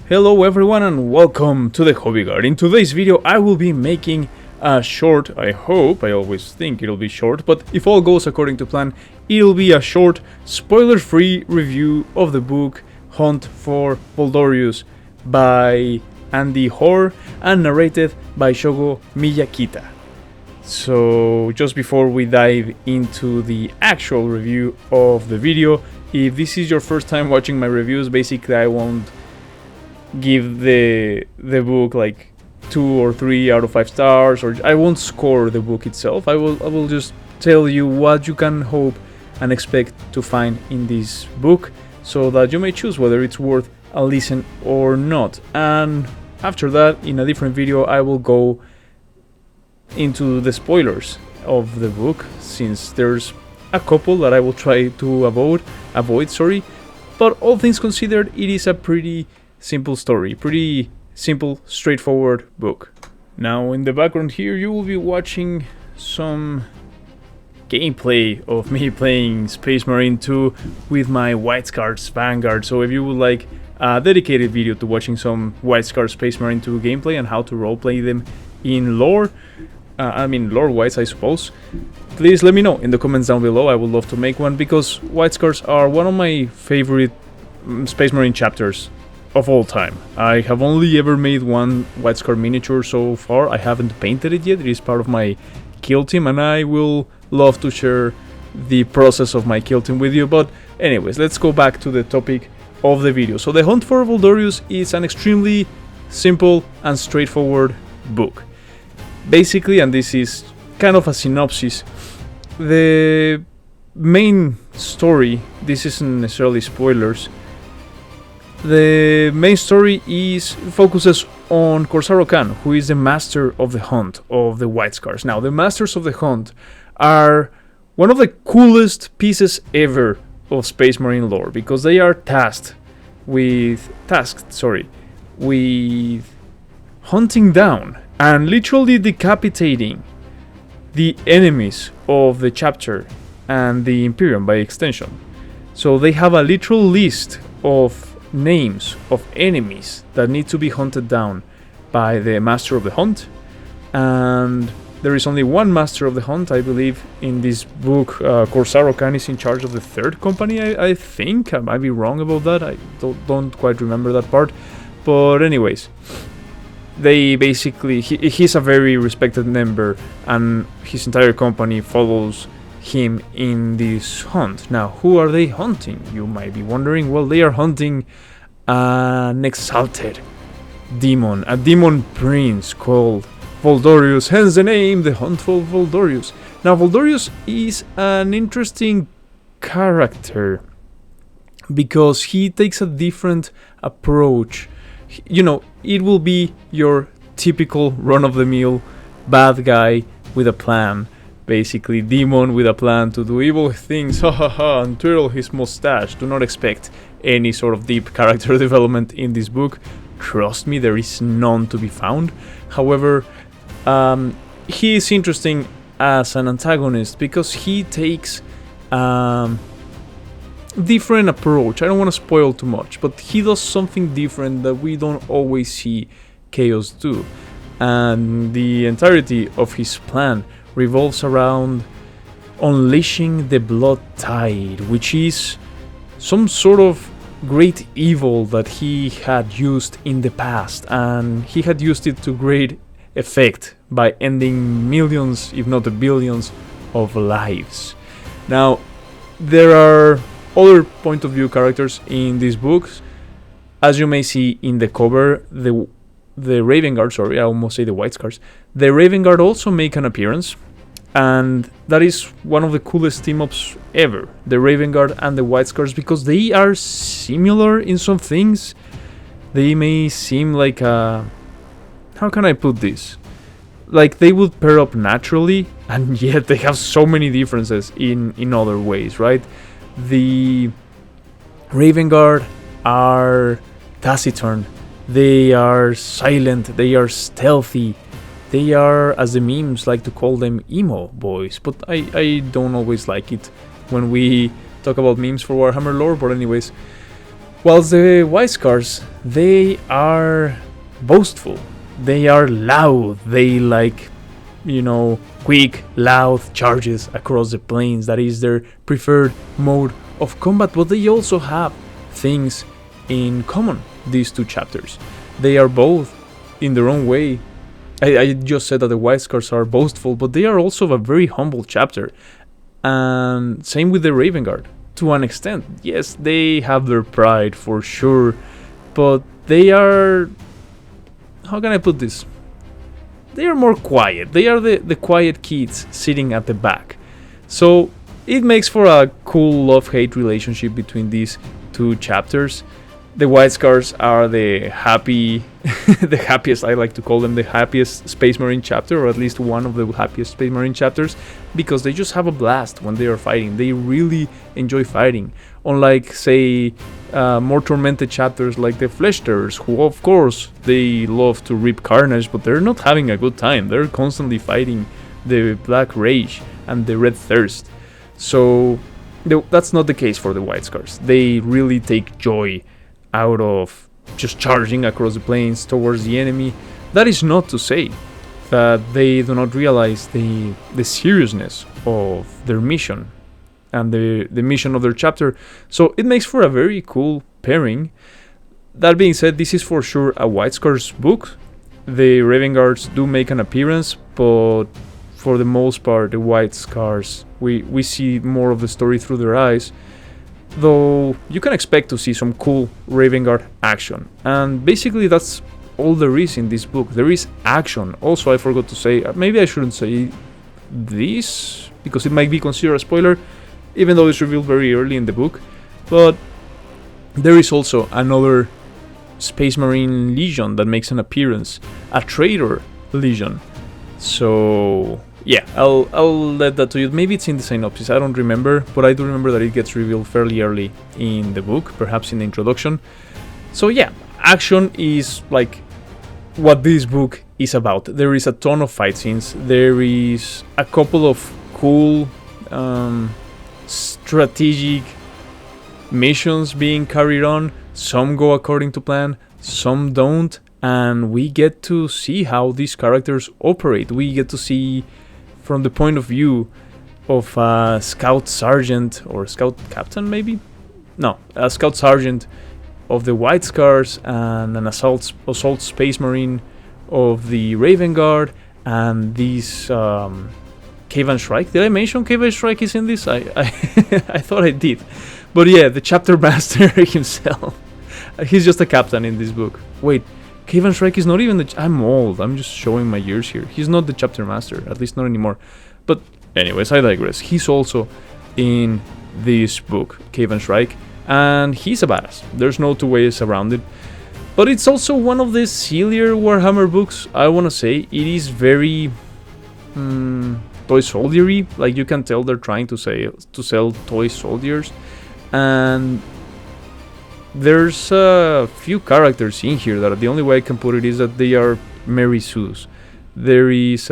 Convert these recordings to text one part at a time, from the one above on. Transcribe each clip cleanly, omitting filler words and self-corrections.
Hello everyone and welcome to the Hobby Guard. In today's video I will be making a short, I hope, I always think it'll be short, but if all goes according to plan, it'll be a short, spoiler-free review of the book Hunt for Voldorius by Andy Hoare and narrated by Shogo Miyakita. So just before we dive into the actual review of the video, if this is your first time watching my reviews, basically I won't give the book like 2 or 3 out of 5 stars, or I won't score the book itself. I will just tell you what you can hope and expect to find in this book, so that you may choose whether it's worth a listen or not. And after that, in a different video, I will go into the spoilers of the book, since there's a couple that I will try to avoid. But all things considered, it is a pretty simple story, pretty simple, straightforward book. Now in the background here you will be watching some gameplay of me playing Space Marine 2 with my White Scars Vanguard. So if you would like a dedicated video to watching some White Scars Space Marine 2 gameplay and how to roleplay them in lore, lore-wise I suppose, please let me know in the comments down below. I would love to make one, because White Scars are one of my favorite Space Marine chapters of all time. I have only ever made one White Scar miniature so far. I haven't painted it yet. It is part of my kill team, and I will love to share the process of my kill team with you. But anyways, let's go back to the topic of the video. So the Hunt for Voldorius is an extremely simple and straightforward book. Basically, and this is kind of a synopsis, the main story, this isn't necessarily spoilers, the main story focuses on Kor'sarro Khan, who is the master of the hunt of the White Scars. Now, the masters of the hunt are one of the coolest pieces ever of Space Marine lore, because they are tasked with hunting down and literally decapitating the enemies of the chapter and the Imperium by extension. So they have a literal list of names of enemies that need to be hunted down by the master of the hunt, and there is only one master of the hunt, I believe, in this book. Kor'sarro Khan is in charge of the third company, I think. I might be wrong about that, I don't quite remember that part, but anyways, they basically, he's a very respected member, and his entire company follows him in this hunt. Now, who are they hunting, you might be wondering? Well, they are hunting an exalted demon, a Daemon Prince called Voldorius, hence the name, the Hunt for Voldorius. Now, Voldorius is an interesting character because he takes a different approach. You know, it will be your typical run-of-the-mill bad guy with a plan. Basically, demon with a plan to do evil things, and twirl his mustache. Do not expect any sort of deep character development in this book. Trust me, there is none to be found. However, he is interesting as an antagonist because he takes different approach. I don't want to spoil too much, but he does something different that we don't always see Chaos do. And the entirety of his plan revolves around unleashing the Blood Tide, which is some sort of great evil that he had used in the past, and he had used it to great effect by ending millions, if not billions, of lives. Now, there are other point of view characters in these books. As you may see in the cover, the Raven Guard, sorry, I almost say the White Scars. The Raven Guard also make an appearance, and that is one of the coolest team-ups ever, the Raven Guard and the White Scars, because they are similar in some things. They may seem like how can I put this? Like they would pair up naturally, and yet they have so many differences in other ways, right? The Raven Guard are taciturn, they are silent, they are stealthy, they are, as the memes like to call them, emo boys, but I don't always like it when we talk about memes for Warhammer lore. But anyways, Whilst the White Scars, they are boastful, they are loud, they like, quick, loud charges across the plains. That is their preferred mode of combat, but they also have things in common, these two chapters. They are both, in their own way, I just said that the White Scars are boastful, but they are also a very humble chapter. And same with the Raven Guard, to an extent. Yes, they have their pride for sure, but they are... how can I put this? They are more quiet. They are the quiet kids sitting at the back. So it makes for a cool love-hate relationship between these two chapters. The White Scars are the happy, the happiest, I like to call them the happiest Space Marine chapter, or at least one of the happiest Space Marine chapters, because they just have a blast when they are fighting. They really enjoy fighting. Unlike, say, more tormented chapters like the Flesh Tearers, who of course they love to rip carnage, but they're not having a good time. They're constantly fighting the Black Rage and the Red Thirst. So that's not the case for the White Scars. They really take joy out of just charging across the plains towards the enemy. That is not to say that they do not realize the seriousness of their mission and the mission of their chapter. So it makes for a very cool pairing. That being said, this is for sure a White Scars book. The Raven Guards do make an appearance, but for the most part the White Scars, we see more of the story through their eyes. Though you can expect to see some cool Raven Guard action. And basically that's all there is in this book. There is action. Also, I forgot to say, maybe I shouldn't say this, because it might be considered a spoiler, even though it's revealed very early in the book. But there is also another Space Marine Legion that makes an appearance. A Traitor Legion. So... yeah, I'll let that to you. Maybe it's in the synopsis, I don't remember, but I do remember that it gets revealed fairly early in the book, perhaps in the introduction. So yeah, action is like what this book is about. There is a ton of fight scenes, there is a couple of cool strategic missions being carried on. Some go according to plan, some don't, and we get to see how these characters operate. We get to see from the point of view of a scout sergeant or scout captain, maybe? No, a scout sergeant of the White Scars and an assault space marine of the Raven Guard, and these Kavan Shrike. Did I mention Kavan Shrike is in this? I thought I did. But yeah, the chapter master himself. He's just a captain in this book. Wait, Kavan Shrike is not even the... I'm old, I'm just showing my years here. He's not the chapter master, at least not anymore. But anyways, I digress. He's also in this book, Kavan Shrike, and he's a badass. There's no two ways around it. But it's also one of the sillier Warhammer books, I want to say. It is very toy soldiery. Like, you can tell they're trying to sell toy soldiers. And there's a few characters in here that the only way I can put it is that they are Mary Sue's. There is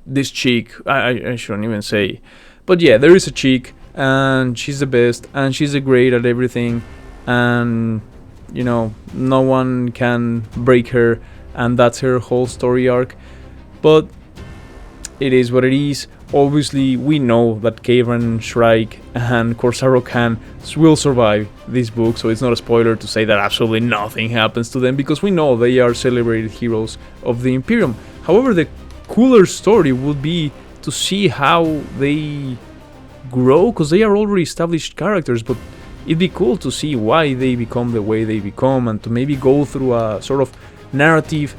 this chick, I shouldn't even say, but yeah, there is a chick, and she's the best, and she's great at everything, and no one can break her, and that's her whole story arc. But it is what it is. Obviously, we know that Kavan Shrike and Kor'sarro Khan will survive this book, so it's not a spoiler to say that absolutely nothing happens to them, because we know they are celebrated heroes of the Imperium. However, the cooler story would be to see how they grow, because they are already established characters, but it'd be cool to see why they become the way they become, and to maybe go through a sort of narrative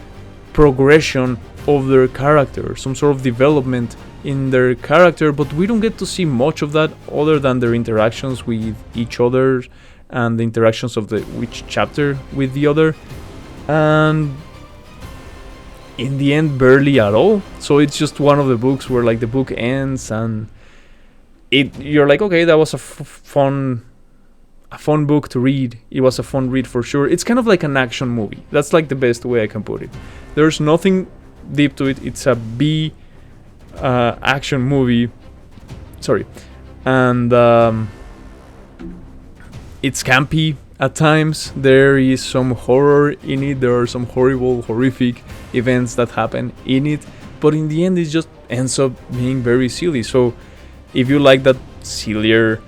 progression of their character, some sort of development in their character. But we don't get to see much of that other than their interactions with each other and the interactions of each chapter with the other, and in the end barely at all. So it's just one of the books where like the book ends and you're like, okay, that was a fun book to read. It was a fun read for sure. It's kind of like an action movie. That's like the best way I can put it. There's nothing deep to it. It's a B action movie. Sorry. And It's campy at times. There is some horror in it. There are some horrible, horrific events that happen in it. But in the end, it just ends up being very silly. So if you like that sillier,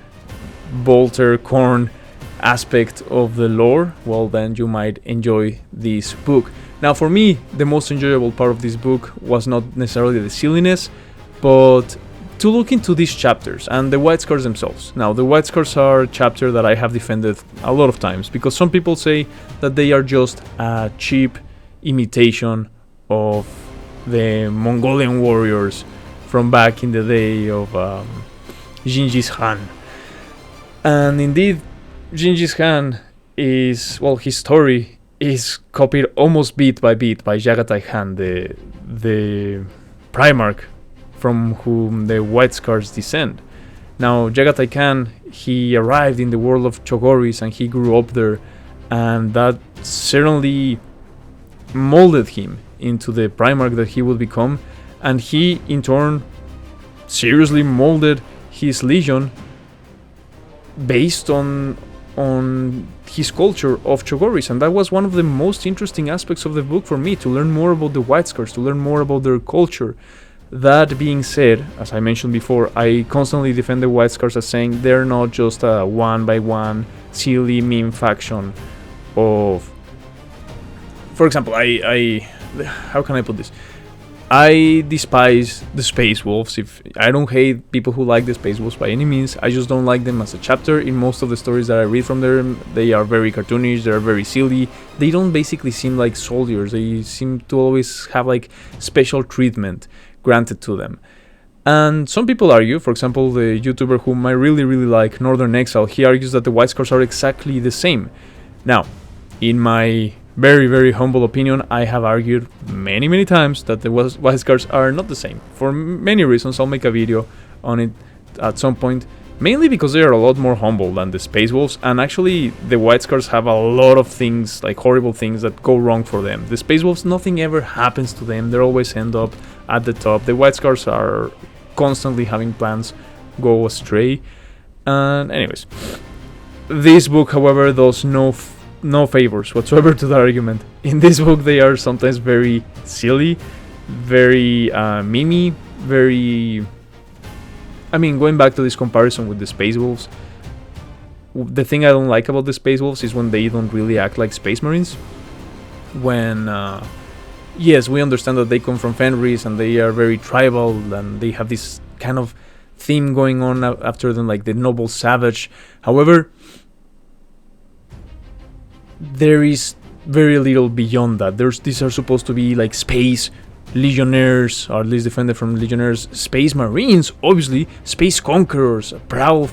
bolter, corn aspect of the lore, well, then you might enjoy this book. Now, for me, the most enjoyable part of this book was not necessarily the silliness, but to look into these chapters and the White Scars themselves. Now, the White Scars are a chapter that I have defended a lot of times, because some people say that they are just a cheap imitation of the Mongolian warriors from back in the day of Genghis Khan. And indeed, Genghis Khan is, well, his story is copied almost beat by Chagatai Khan, the Primarch from whom the White Scars descend. Now, Chagatai Khan, he arrived in the world of Chogoris and he grew up there, and that certainly molded him into the Primarch that he would become, and he in turn seriously molded his legion based on his culture of Chogoris. And that was one of the most interesting aspects of the book for me, to learn more about the White Scars, to learn more about their culture. That being said, as I mentioned before, I constantly defend the White Scars as saying they're not just a one-by-one silly meme faction of... For example, I how can I put this? I despise the Space Wolves. If I don't hate people who like the Space Wolves by any means, I just don't like them as a chapter. In most of the stories that I read from them, they are very cartoonish, they are very silly. They don't basically seem like soldiers. They seem to always have like special treatment granted to them. And some people argue, for example, the YouTuber whom I really like, Northern Exile, he argues that the White Scars are exactly the same. Now, in my very humble opinion, I have argued many times that the White Scars are not the same. For many reasons, I'll make a video on it at some point. Mainly because they are a lot more humble than the Space Wolves, and actually the White Scars have a lot of things, like horrible things that go wrong for them. The Space Wolves, nothing ever happens to them. They always end up at the top. The White Scars are constantly having plans go astray. And anyways, this book, however, does no favors whatsoever to the argument. In this book, they are sometimes very silly, very memey, very... I mean, going back to this comparison with the Space Wolves, the thing I don't like about the Space Wolves is when they don't really act like Space Marines. When, yes, we understand that they come from Fenris and they are very tribal and they have this kind of theme going on after them, like the noble savage. However, there is very little beyond that. These are supposed to be like space legionnaires, or at least defended from legionnaires, space marines, obviously, space conquerors, a proud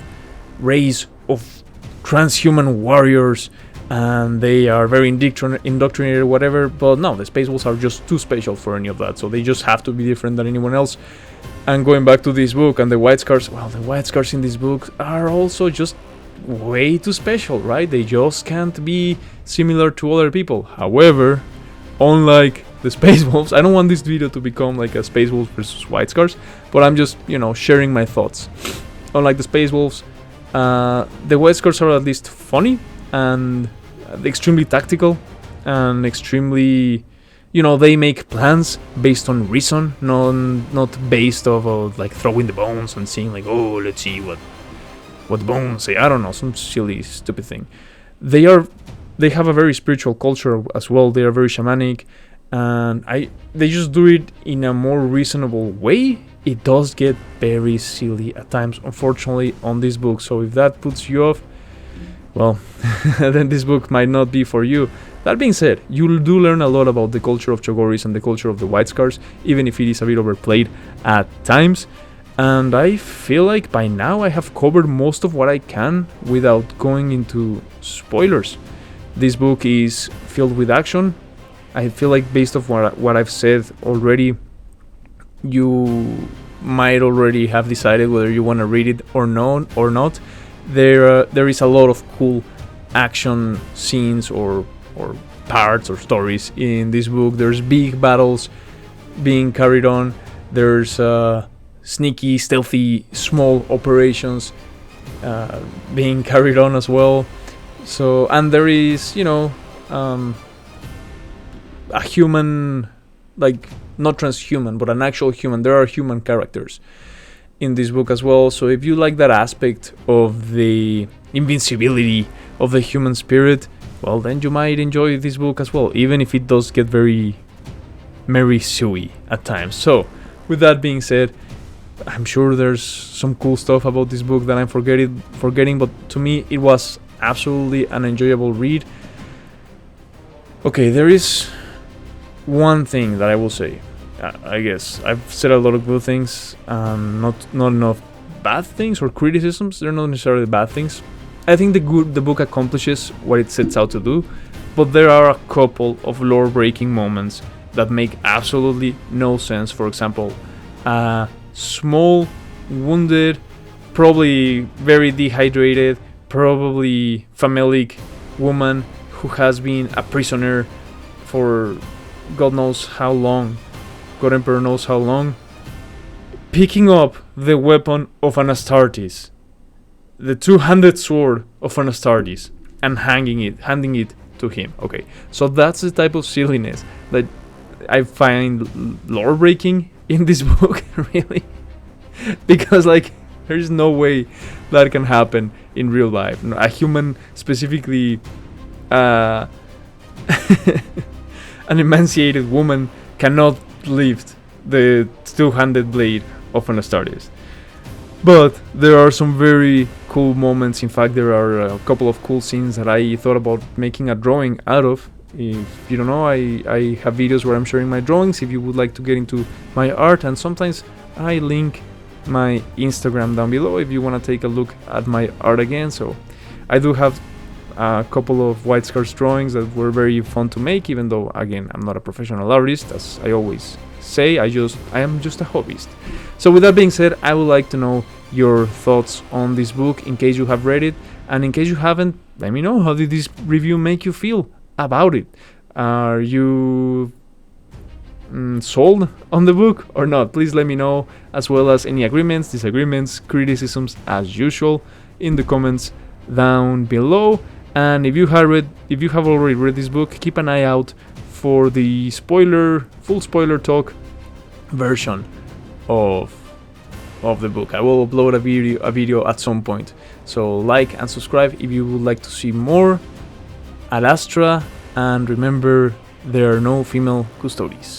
race of transhuman warriors, and they are very indoctrinated or whatever. But no, the Space Wolves are just too special for any of that, so they just have to be different than anyone else. And going back to this book and the White Scars, well, the White Scars in this book are also just way too special, right? They just can't be similar to other people. However, unlike the Space Wolves, I don't want this video to become like a Space Wolves versus White Scars, but I'm just, sharing my thoughts. Unlike the Space Wolves, the White Scars are at least funny and extremely tactical and extremely, they make plans based on reason, not based off like throwing the bones and seeing like, oh, let's see what the bones say. I don't know, some silly, stupid thing. They have a very spiritual culture as well. They are very shamanic, and they just do it in a more reasonable way. It does get very silly at times, unfortunately, on this book. So if that puts you off, well, then this book might not be for you. That being said, you do learn a lot about the culture of Chogoris and the culture of the White Scars, even if it is a bit overplayed at times. And I feel like by now I have covered most of what I can without going into spoilers. This book is filled with action. I feel like based off what I've said already, you might already have decided whether you want to read it or not. There is a lot of cool action scenes or parts or stories in this book. There's big battles being carried on. There's sneaky, stealthy, small operations being carried on as well. So, and there is, you know, a human, like, not transhuman, but an actual human. There are human characters in this book as well. So if you like that aspect of the invincibility of the human spirit, well, then you might enjoy this book as well, even if it does get very Mary Sue at times. So with that being said, I'm sure there's some cool stuff about this book that I'm forgetting, but to me it was absolutely an enjoyable read. Okay, there is one thing that I will say. I guess I've said a lot of good things, not enough bad things or criticisms. They're not necessarily bad things. I think the book accomplishes what it sets out to do, but there are a couple of lore-breaking moments that make absolutely no sense. For example, a small, wounded, probably very dehydrated, probably phallic woman who has been a prisoner for God knows how long, God Emperor knows how long, picking up the weapon of an Astartes, the two-handed sword of an Astartes, and handing it to him. Okay, so that's the type of silliness that I find lore-breaking in this book, really, because like there's no way that can happen in real life. A human, specifically an emaciated woman, cannot lift the two-handed blade of an Astartes. But there are some very cool moments. In fact, there are a couple of cool scenes that I thought about making a drawing out of. If you don't know, I have videos where I'm sharing my drawings if you would like to get into my art, and sometimes I link my Instagram down below if you want to take a look at my art again. So I do have a couple of White Scars drawings that were very fun to make, even though, again, I'm not a professional artist, as I always say. I am just a hobbyist. So with that being said, I would like to know your thoughts on this book, in case you have read it, and in case you haven't, let me know, how did this review make you feel about it? Are you sold on the book or not? Please let me know, as well as any agreements, disagreements, criticisms, as usual, in the comments down below. And if you have already read this book, keep an eye out for the full spoiler talk version of the book. I will upload a video at some point. So like and subscribe if you would like to see more. Ad Astra, and remember, there are no female custodies.